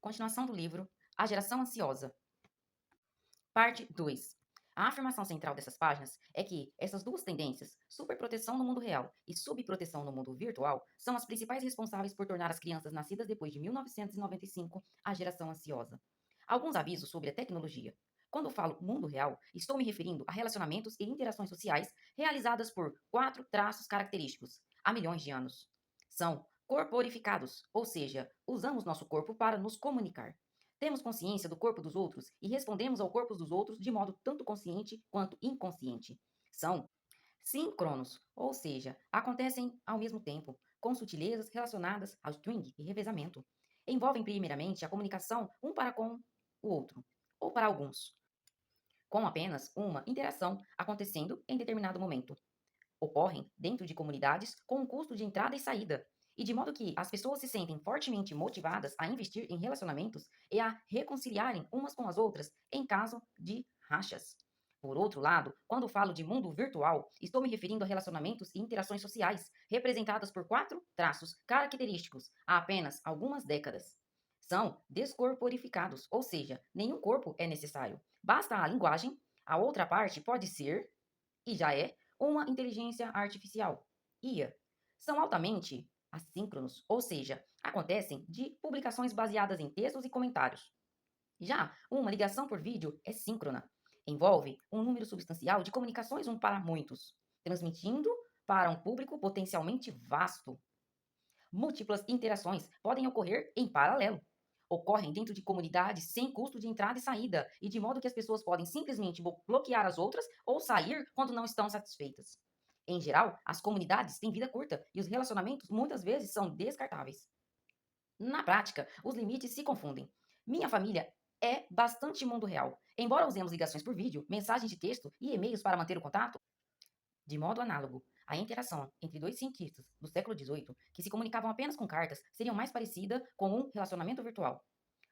Continuação do livro A Geração Ansiosa. Parte 2. A afirmação central dessas páginas é que essas duas tendências, superproteção no mundo real e subproteção no mundo virtual, são as principais responsáveis por tornar as crianças nascidas depois de 1995 a geração ansiosa. Alguns avisos sobre a tecnologia. Quando falo mundo real, estou me referindo a relacionamentos e interações sociais realizadas por 4 traços característicos há milhões de anos. São corporificados, ou seja, usamos nosso corpo para nos comunicar. Temos consciência do corpo dos outros e respondemos ao corpo dos outros de modo tanto consciente quanto inconsciente. São síncronos, ou seja, acontecem ao mesmo tempo, com sutilezas relacionadas ao string e revezamento. Envolvem primeiramente a comunicação um para com o outro, ou para alguns, com apenas uma interação acontecendo em determinado momento. Ocorrem dentro de comunidades com um custo de entrada e saída, e de modo que as pessoas se sentem fortemente motivadas a investir em relacionamentos e a reconciliarem umas com as outras em caso de rachas. Por outro lado, quando falo de mundo virtual, estou me referindo a relacionamentos e interações sociais representadas por 4 traços característicos há apenas algumas décadas. São descorporificados, ou seja, nenhum corpo é necessário. Basta a linguagem, a outra parte pode ser, e já é, uma inteligência artificial, IA. São altamente assíncronos, ou seja, acontecem de publicações baseadas em textos e comentários. Já uma ligação por vídeo é síncrona. Envolve um número substancial de comunicações um para muitos, transmitindo para um público potencialmente vasto. Múltiplas interações podem ocorrer em paralelo. Ocorrem dentro de comunidades sem custo de entrada e saída, e de modo que as pessoas podem simplesmente bloquear as outras ou sair quando não estão satisfeitas. Em geral, as comunidades têm vida curta e os relacionamentos muitas vezes são descartáveis. Na prática, os limites se confundem. Minha família é bastante mundo real. Embora usemos ligações por vídeo, mensagens de texto e e-mails para manter o contato, de modo análogo, a interação entre dois cientistas do século XVIII, que se comunicavam apenas com cartas, seria mais parecida com um relacionamento virtual.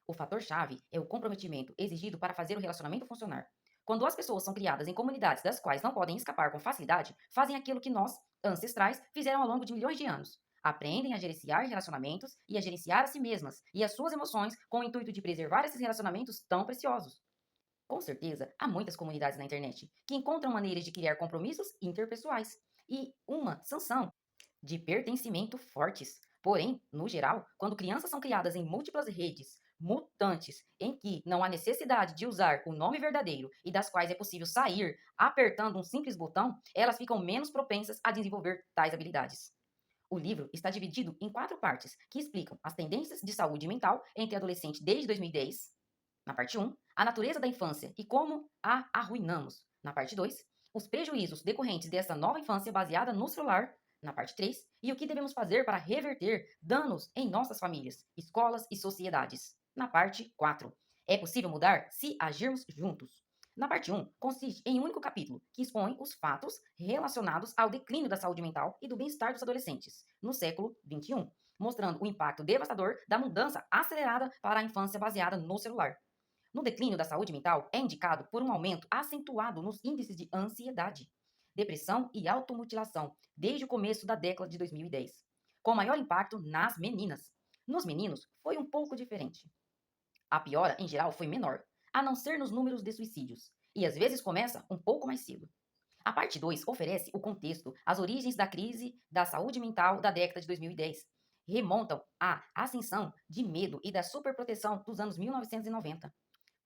O fator-chave é o comprometimento exigido para fazer o relacionamento funcionar. Quando as pessoas são criadas em comunidades das quais não podem escapar com facilidade, fazem aquilo que nós, ancestrais, fizeram ao longo de milhões de anos. Aprendem a gerenciar relacionamentos e a gerenciar a si mesmas e as suas emoções com o intuito de preservar esses relacionamentos tão preciosos. Com certeza, há muitas comunidades na internet que encontram maneiras de criar compromissos interpessoais e uma sanção de pertencimento fortes. Porém, no geral, quando crianças são criadas em múltiplas redes mutantes em que não há necessidade de usar o nome verdadeiro e das quais é possível sair apertando um simples botão, elas ficam menos propensas a desenvolver tais habilidades. O livro está dividido em 4 partes que explicam as tendências de saúde mental entre adolescentes desde 2010, na parte 1, a natureza da infância e como a arruinamos, na parte 2, os prejuízos decorrentes dessa nova infância baseada no celular, na parte 3, e o que devemos fazer para reverter danos em nossas famílias, escolas e sociedades, na parte 4. É possível mudar se agirmos juntos. Na parte 1, consiste em um único capítulo que expõe os fatos relacionados ao declínio da saúde mental e do bem-estar dos adolescentes no século XXI, mostrando o impacto devastador da mudança acelerada para a infância baseada no celular. No declínio da saúde mental, é indicado por um aumento acentuado nos índices de ansiedade, depressão e automutilação desde o começo da década de 2010, com maior impacto nas meninas. Nos meninos, foi um pouco diferente. A piora, em geral, foi menor, a não ser nos números de suicídios, e às vezes começa um pouco mais cedo. A parte 2 oferece o contexto, as origens da crise da saúde mental da década de 2010. Remontam à ascensão de medo e da superproteção dos anos 1990.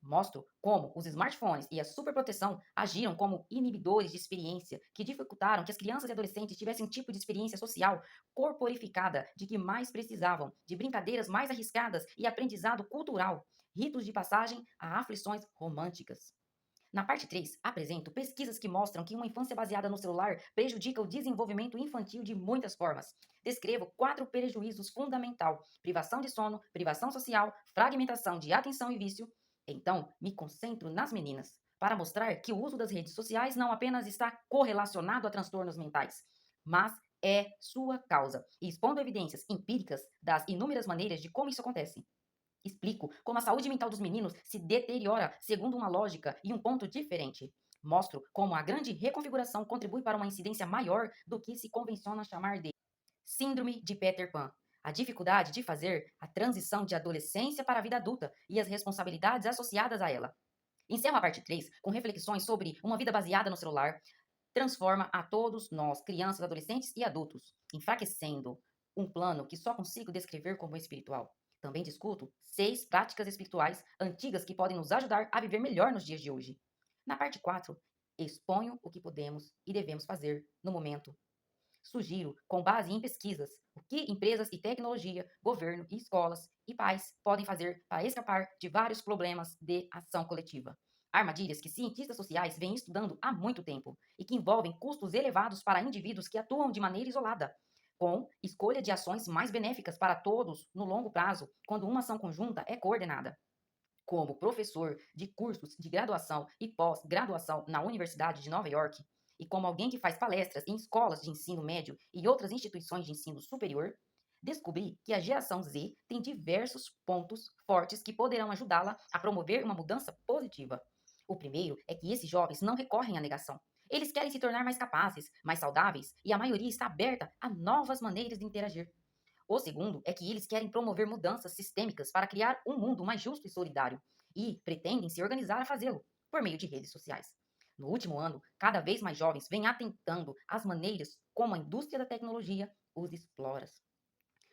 Mostro como os smartphones e a superproteção agiram como inibidores de experiência que dificultaram que as crianças e adolescentes tivessem um tipo de experiência social corporificada de que mais precisavam, de brincadeiras mais arriscadas e aprendizado cultural, ritos de passagem a aflições românticas. Na parte 3, apresento pesquisas que mostram que uma infância baseada no celular prejudica o desenvolvimento infantil de muitas formas. Descrevo 4 prejuízos fundamentais: privação de sono, privação social, fragmentação de atenção e vício. Então, me concentro nas meninas, para mostrar que o uso das redes sociais não apenas está correlacionado a transtornos mentais, mas é sua causa, e expondo evidências empíricas das inúmeras maneiras de como isso acontece. Explico como a saúde mental dos meninos se deteriora segundo uma lógica e um ponto diferente. Mostro como a grande reconfiguração contribui para uma incidência maior do que se convenciona chamar de Síndrome de Peter Pan. A dificuldade de fazer a transição de adolescência para a vida adulta e as responsabilidades associadas a ela. Encerro a parte 3 com reflexões sobre uma vida baseada no celular transforma a todos nós, crianças, adolescentes e adultos, enfraquecendo um plano que só consigo descrever como espiritual. Também discuto 6 práticas espirituais antigas que podem nos ajudar a viver melhor nos dias de hoje. Na parte 4, exponho o que podemos e devemos fazer no momento. Sugiro, com base em pesquisas, o que empresas e tecnologia, governo e escolas e pais podem fazer para escapar de vários problemas de ação coletiva. Armadilhas que cientistas sociais vêm estudando há muito tempo e que envolvem custos elevados para indivíduos que atuam de maneira isolada, com escolha de ações mais benéficas para todos no longo prazo, quando uma ação conjunta é coordenada. Como professor de cursos de graduação e pós-graduação na Universidade de Nova York, e como alguém que faz palestras em escolas de ensino médio e outras instituições de ensino superior, descobri que a geração Z tem diversos pontos fortes que poderão ajudá-la a promover uma mudança positiva. O primeiro é que esses jovens não recorrem à negação. Eles querem se tornar mais capazes, mais saudáveis, e a maioria está aberta a novas maneiras de interagir. O segundo é que eles querem promover mudanças sistêmicas para criar um mundo mais justo e solidário, e pretendem se organizar a fazê-lo, por meio de redes sociais. No último ano, cada vez mais jovens vêm atentando às maneiras como a indústria da tecnologia os explora.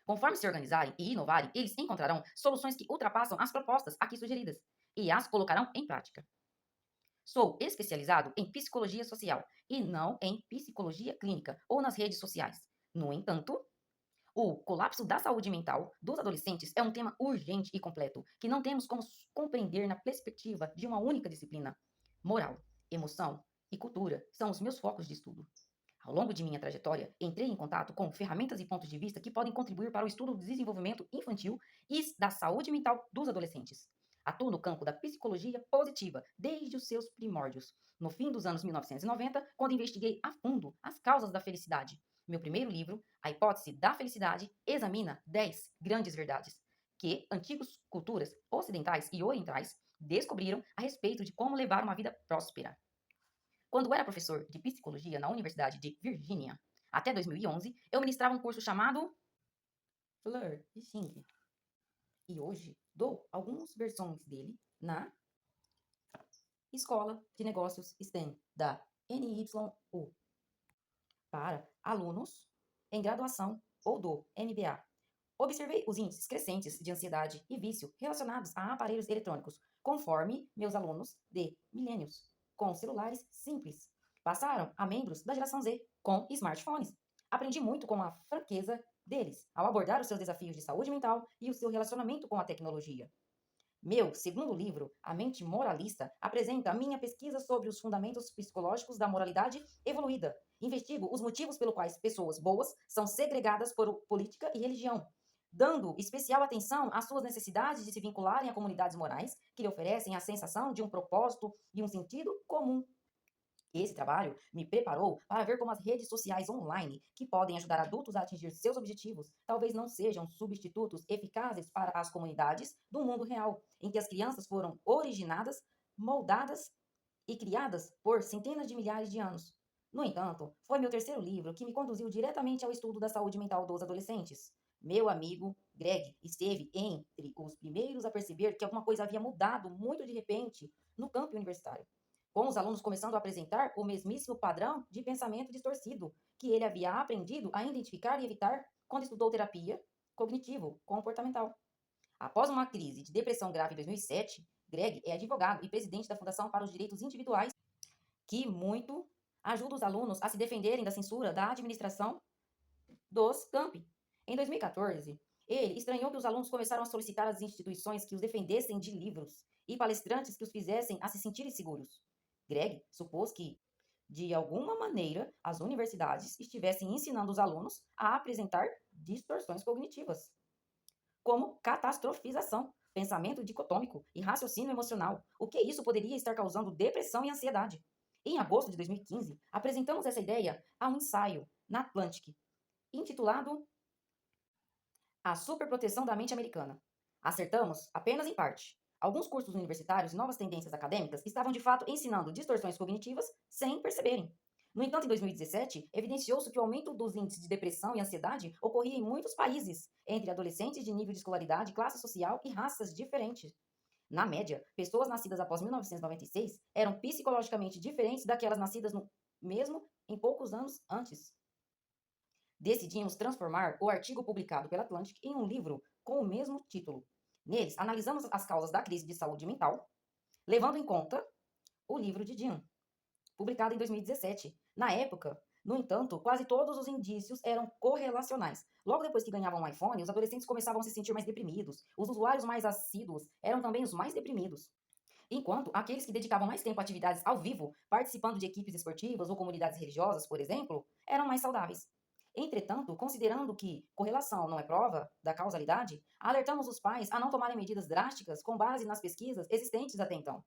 Conforme se organizarem e inovarem, eles encontrarão soluções que ultrapassam as propostas aqui sugeridas e as colocarão em prática. Sou especializado em psicologia social e não em psicologia clínica ou nas redes sociais. No entanto, o colapso da saúde mental dos adolescentes é um tema urgente e completo, que não temos como compreender na perspectiva de uma única disciplina. Moral, emoção e cultura são os meus focos de estudo. Ao longo de minha trajetória, entrei em contato com ferramentas e pontos de vista que podem contribuir para o estudo do desenvolvimento infantil e da saúde mental dos adolescentes. Atuo no campo da psicologia positiva desde os seus primórdios. No fim dos anos 1990, quando investiguei a fundo as causas da felicidade. Meu primeiro livro, A Hipótese da Felicidade, examina 10 grandes verdades que antigas culturas ocidentais e orientais descobriram a respeito de como levar uma vida próspera. Quando era professor de psicologia na Universidade de Virgínia, até 2011, eu ministrava um curso chamado Flourishing. E hoje dou algumas versões dele na Escola de Negócios STEM da NYU para alunos em graduação ou do MBA. Observei os índices crescentes de ansiedade e vício relacionados a aparelhos eletrônicos, conforme meus alunos de milênios, com celulares simples, passaram a membros da geração Z, com smartphones. Aprendi muito com a franqueza deles ao abordar os seus desafios de saúde mental e o seu relacionamento com a tecnologia. Meu segundo livro, A Mente Moralista, apresenta a minha pesquisa sobre os fundamentos psicológicos da moralidade evoluída. Investigo os motivos pelos quais pessoas boas são segregadas por política e religião, dando especial atenção às suas necessidades de se vincularem a comunidades morais que lhe oferecem a sensação de um propósito e um sentido comum. Esse trabalho me preparou para ver como as redes sociais online, que podem ajudar adultos a atingir seus objetivos, talvez não sejam substitutos eficazes para as comunidades do mundo real, em que as crianças foram originadas, moldadas e criadas por centenas de milhares de anos. No entanto, foi meu terceiro livro que me conduziu diretamente ao estudo da saúde mental dos adolescentes. Meu amigo Greg esteve entre os primeiros a perceber que alguma coisa havia mudado muito de repente no campo universitário, com os alunos começando a apresentar o mesmíssimo padrão de pensamento distorcido que ele havia aprendido a identificar e evitar quando estudou terapia cognitivo-comportamental. Após uma crise de depressão grave em 2007, Greg é advogado e presidente da Fundação para os Direitos Individuais, que muito ajuda os alunos a se defenderem da censura da administração dos campi. Em 2014, ele estranhou que os alunos começaram a solicitar às instituições que os defendessem de livros e palestrantes que os fizessem a se sentirem seguros. Greg supôs que, de alguma maneira, as universidades estivessem ensinando os alunos a apresentar distorções cognitivas, como catastrofização, pensamento dicotômico e raciocínio emocional. O que isso poderia estar causando depressão e ansiedade? Em agosto de 2015, apresentamos essa ideia a um ensaio na Atlantic, intitulado A Superproteção da Mente Americana. Acertamos apenas em parte. Alguns cursos universitários e novas tendências acadêmicas estavam de fato ensinando distorções cognitivas sem perceberem. No entanto, em 2017, evidenciou-se que o aumento dos índices de depressão e ansiedade ocorria em muitos países, entre adolescentes de nível de escolaridade, classe social e raças diferentes. Na média, pessoas nascidas após 1996 eram psicologicamente diferentes daquelas nascidas no mesmo em poucos anos antes. Decidimos transformar o artigo publicado pela Atlantic em um livro com o mesmo título. Neles, analisamos as causas da crise de saúde mental, levando em conta o livro de Jim, publicado em 2017. Na época, no entanto, quase todos os indícios eram correlacionais. Logo depois que ganhavam um iPhone, os adolescentes começavam a se sentir mais deprimidos. Os usuários mais assíduos eram também os mais deprimidos. Enquanto aqueles que dedicavam mais tempo a atividades ao vivo, participando de equipes esportivas ou comunidades religiosas, por exemplo, eram mais saudáveis. Entretanto, considerando que correlação não é prova da causalidade, alertamos os pais a não tomarem medidas drásticas com base nas pesquisas existentes até então.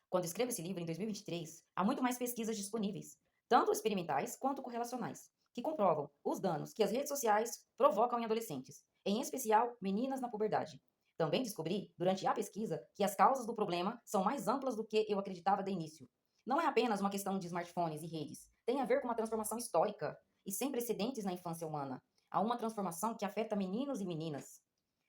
Quando escrevo esse livro, em 2023, há muito mais pesquisas disponíveis, tanto experimentais quanto correlacionais, que comprovam os danos que as redes sociais provocam em adolescentes, em especial meninas na puberdade. Também descobri, durante a pesquisa, que as causas do problema são mais amplas do que eu acreditava de início. Não é apenas uma questão de smartphones e redes, tem a ver com uma transformação histórica e sem precedentes na infância humana. Há uma transformação que afeta meninos e meninas.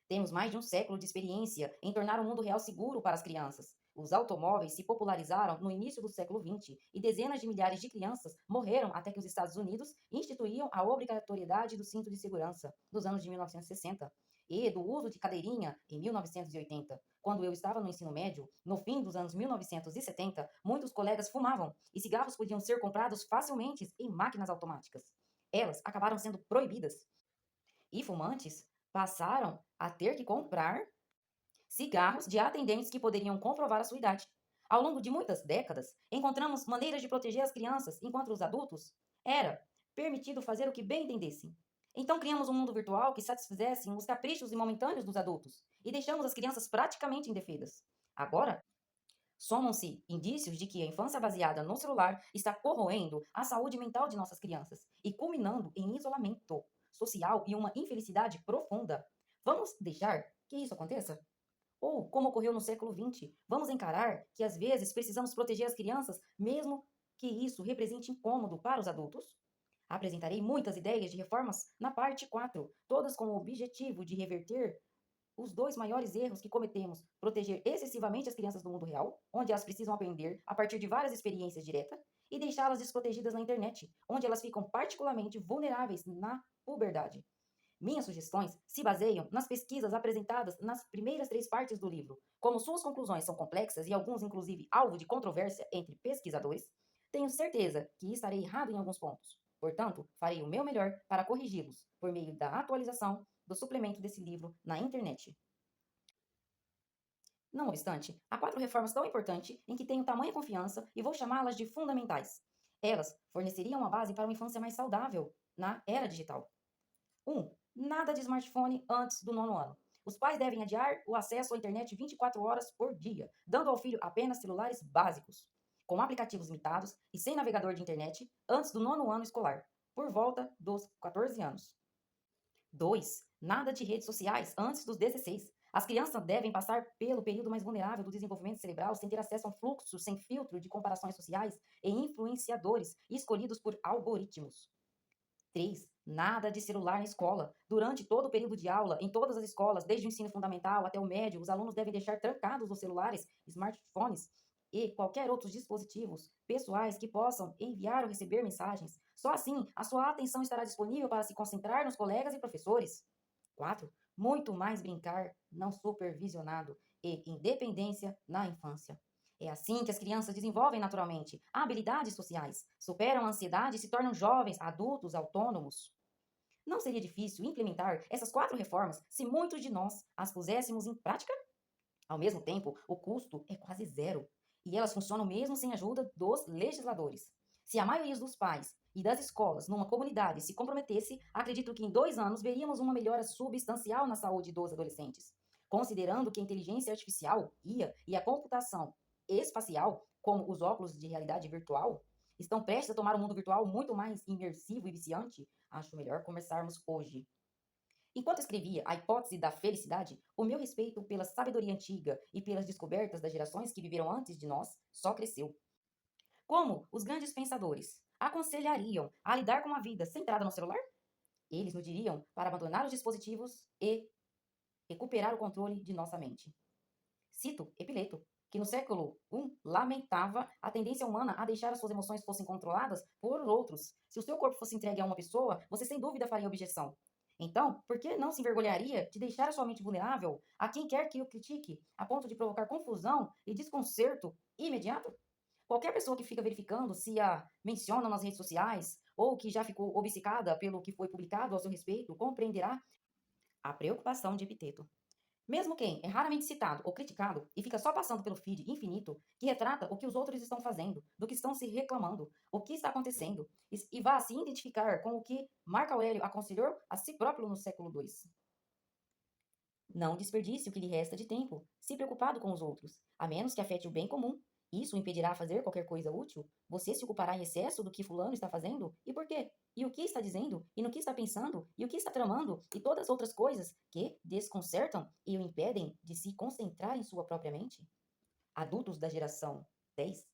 Temos mais de um século de experiência em tornar o mundo real seguro para as crianças. Os automóveis se popularizaram no início do século XX e dezenas de milhares de crianças morreram até que os Estados Unidos instituíam a obrigatoriedade do cinto de segurança nos anos de 1960 e do uso de cadeirinha em 1980. Quando eu estava no ensino médio, no fim dos anos 1970, muitos colegas fumavam e cigarros podiam ser comprados facilmente em máquinas automáticas. Elas acabaram sendo proibidas e fumantes passaram a ter que comprar cigarros de atendentes que poderiam comprovar a sua idade. Ao longo de muitas décadas, encontramos maneiras de proteger as crianças, enquanto os adultos era permitido fazer o que bem entendessem. Então criamos um mundo virtual que satisfizesse os caprichos momentâneos dos adultos e deixamos as crianças praticamente indefesas. Agora, somam-se indícios de que a infância baseada no celular está corroendo a saúde mental de nossas crianças e culminando em isolamento social e uma infelicidade profunda. Vamos deixar que isso aconteça? Ou, como ocorreu no século XX, vamos encarar que às vezes precisamos proteger as crianças, mesmo que isso represente incômodo para os adultos? Apresentarei muitas ideias de reformas na parte 4, todas com o objetivo de reverter os dois maiores erros que cometemos: proteger excessivamente as crianças do mundo real, onde elas precisam aprender a partir de várias experiências diretas, e deixá-las desprotegidas na internet, onde elas ficam particularmente vulneráveis na puberdade. Minhas sugestões se baseiam nas pesquisas apresentadas nas primeiras 3 partes do livro. Como suas conclusões são complexas e alguns, inclusive, alvo de controvérsia entre pesquisadores, tenho certeza que estarei errado em alguns pontos. Portanto, farei o meu melhor para corrigi-los por meio da atualização do suplemento desse livro na internet. Não obstante, há 4 reformas tão importantes em que tenho tamanha confiança e vou chamá-las de fundamentais. Elas forneceriam uma base para uma infância mais saudável na era digital. 1. Nada de smartphone antes do 9º ano. Os pais devem adiar o acesso à internet 24 horas por dia, dando ao filho apenas celulares básicos, com aplicativos limitados e sem navegador de internet antes do 9º ano escolar, por volta dos 14 anos. 2. Nada de redes sociais antes dos 16. As crianças devem passar pelo período mais vulnerável do desenvolvimento cerebral sem ter acesso a um fluxo sem filtro de comparações sociais e influenciadores escolhidos por algoritmos. 3. Nada de celular na escola. Durante todo o período de aula, em todas as escolas, desde o ensino fundamental até o médio, os alunos devem deixar trancados os celulares, smartphones e qualquer outros dispositivos pessoais que possam enviar ou receber mensagens. Só assim, a sua atenção estará disponível para se concentrar nos colegas e professores. 4. Muito mais brincar não supervisionado e independência na infância. É assim que as crianças desenvolvem naturalmente habilidades sociais, superam a ansiedade e se tornam jovens, adultos, autônomos. Não seria difícil implementar essas 4 reformas se muitos de nós as puséssemos em prática? Ao mesmo tempo, o custo é quase zero e elas funcionam mesmo sem a ajuda dos legisladores. Se a maioria dos pais e das escolas numa comunidade se comprometesse, acredito que em 2 anos veríamos uma melhora substancial na saúde dos adolescentes. Considerando que a inteligência artificial, IA, e a computação espacial, como os óculos de realidade virtual, estão prestes a tomar um mundo virtual muito mais imersivo e viciante, acho melhor começarmos hoje. Enquanto escrevia A Hipótese da Felicidade, o meu respeito pela sabedoria antiga e pelas descobertas das gerações que viveram antes de nós só cresceu. Como os grandes pensadores aconselhariam a lidar com uma vida centrada no celular? Eles nos diriam para abandonar os dispositivos e recuperar o controle de nossa mente. Cito Epileto, que no século I lamentava a tendência humana a deixar as suas emoções fossem controladas por outros. Se o seu corpo fosse entregue a uma pessoa, você sem dúvida faria objeção. Então, por que não se envergonharia de deixar a sua mente vulnerável a quem quer que o critique, a ponto de provocar confusão e desconcerto imediato? Qualquer pessoa que fica verificando se a mencionam nas redes sociais ou que já ficou obcecada pelo que foi publicado ao seu respeito compreenderá a preocupação de Epiteto. Mesmo quem é raramente citado ou criticado e fica só passando pelo feed infinito, que retrata o que os outros estão fazendo, do que estão se reclamando, o que está acontecendo, e vá se identificar com o que Marco Aurélio aconselhou a si próprio no século II. Não desperdice o que lhe resta de tempo, se preocupado com os outros, a menos que afete o bem comum. Isso o impedirá fazer qualquer coisa útil? Você se ocupará em excesso do que fulano está fazendo? E por quê? E o que está dizendo? E no que está pensando? E o que está tramando? E todas as outras coisas que desconcertam e o impedem de se concentrar em sua própria mente? Adultos da geração 10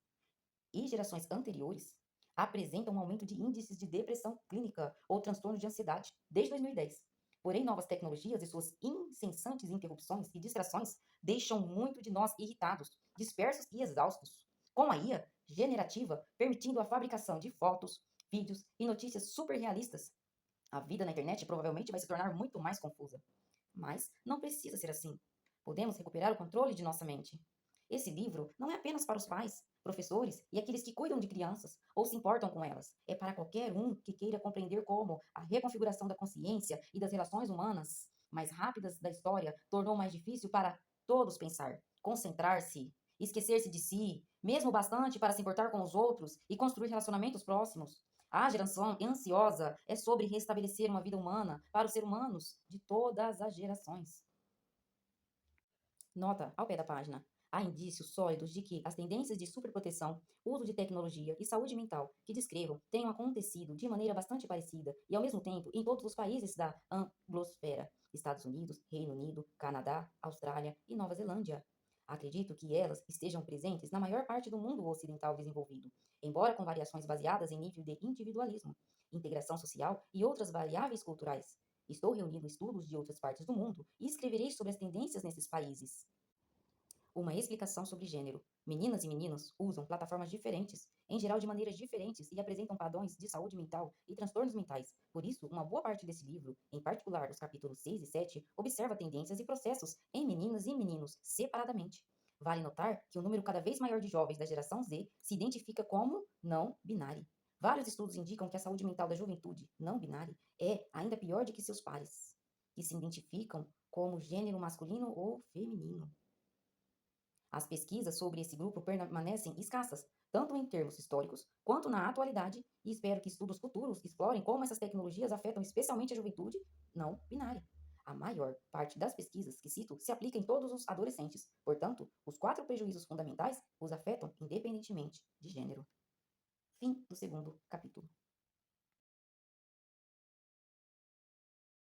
e gerações anteriores apresentam um aumento de índices de depressão clínica ou transtorno de ansiedade desde 2010. Porém, novas tecnologias e suas incessantes interrupções e distrações deixam muito de nós irritados, dispersos e exaustos. Com a IA generativa, permitindo a fabricação de fotos, vídeos e notícias super realistas, a vida na internet provavelmente vai se tornar muito mais confusa. Mas não precisa ser assim. Podemos recuperar o controle de nossa mente. Esse livro não é apenas para os pais, professores e aqueles que cuidam de crianças ou se importam com elas. É para qualquer um que queira compreender como a reconfiguração da consciência e das relações humanas mais rápidas da história tornou mais difícil para todos pensar, concentrar-se, esquecer-se de si, mesmo bastante para se importar com os outros e construir relacionamentos próximos. A geração ansiosa é sobre restabelecer uma vida humana para os seres humanos de todas as gerações. Nota ao pé da página. Há indícios sólidos de que as tendências de superproteção, uso de tecnologia e saúde mental que descrevam tenham acontecido de maneira bastante parecida e, ao mesmo tempo, em todos os países da anglosfera: Estados Unidos, Reino Unido, Canadá, Austrália e Nova Zelândia. Acredito que elas estejam presentes na maior parte do mundo ocidental desenvolvido, embora com variações baseadas em nível de individualismo, integração social e outras variáveis culturais. Estou reunindo estudos de outras partes do mundo e escreverei sobre as tendências nesses países. Uma explicação sobre gênero. Meninas e meninos usam plataformas diferentes, em geral de maneiras diferentes, e apresentam padrões de saúde mental e transtornos mentais. Por isso, uma boa parte desse livro, em particular os capítulos 6 e 7, observa tendências e processos em meninas e meninos separadamente. Vale notar que um número cada vez maior de jovens da geração Z se identifica como não binário. Vários estudos indicam que a saúde mental da juventude não binária é ainda pior do que seus pares, que se identificam como gênero masculino ou feminino. As pesquisas sobre esse grupo permanecem escassas, tanto em termos históricos quanto na atualidade, e espero que estudos futuros explorem como essas tecnologias afetam especialmente a juventude não binária. A maior parte das pesquisas que cito se aplica em todos os adolescentes, portanto, os 4 prejuízos fundamentais os afetam independentemente de gênero. Fim do segundo capítulo.